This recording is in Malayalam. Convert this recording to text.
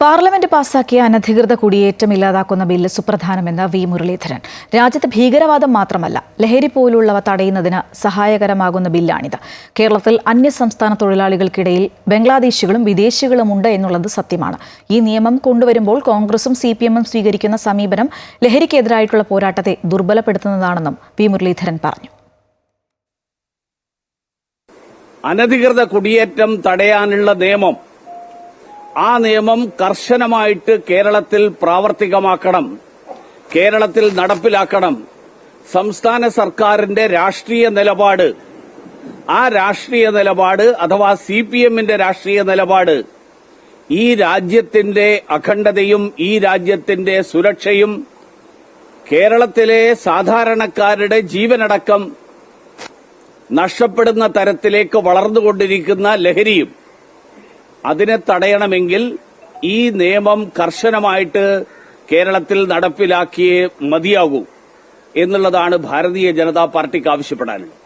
പാർലമെന്റ് പാസാക്കിയ അനധികൃത കുടിയേറ്റം ഇല്ലാതാക്കുന്ന ബില്ല് സുപ്രധാനമെന്ന് വി മുരളീധരൻ. രാജ്യത്ത് ഭീകരവാദം മാത്രമല്ല, ലഹരി പോലുള്ളവ തടയുന്നതിന് സഹായകരമാകുന്ന ബില്ലാണിത്. കേരളത്തിൽ അന്യസംസ്ഥാന തൊഴിലാളികൾക്കിടയിൽ ബംഗ്ലാദേശികളും വിദേശികളും ഉണ്ട് എന്നുള്ളത് സത്യമാണ്. ഈ നിയമം കൊണ്ടുവരുമ്പോൾ കോൺഗ്രസും CPM-ഉം സ്വീകരിക്കുന്ന സമീപനം ലഹരിക്കെതിരായിട്ടുള്ള പോരാട്ടത്തെ ദുർബലപ്പെടുത്തുന്നതാണെന്നും വി മുരളീധരൻ പറഞ്ഞു. അനധികൃത കുടിയേറ്റം തടയാനുള്ള നിയമം, ആ നിയമം കർശനമായിട്ട് കേരളത്തിൽ പ്രാവർത്തികമാക്കണം, കേരളത്തിൽ നടപ്പിലാക്കണം. സംസ്ഥാന സർക്കാരിന്റെ രാഷ്ട്രീയ നിലപാട്, ആ രാഷ്ട്രീയ നിലപാട് അഥവാ CPM-ന്റെ രാഷ്ട്രീയ നിലപാട് ഈ രാജ്യത്തിന്റെ അഖണ്ഡതയും ഈ രാജ്യത്തിന്റെ സുരക്ഷയും കേരളത്തിലെ സാധാരണക്കാരുടെ ജീവനടക്കം നഷ്ടപ്പെടുന്ന തരത്തിലേക്ക് വളർന്നുകൊണ്ടിരിക്കുന്ന ലഹരിയും, അതിനെ തടയണമെങ്കിൽ ഈ നിയമം കർശനമായിട്ട് കേരളത്തിൽ നടപ്പിലാക്കിയേ മതിയാകൂ എന്നുള്ളതാണ് ഭാരതീയ ജനതാ പാർട്ടിക്ക് ആവശ്യപ്പെടാനുള്ളത്.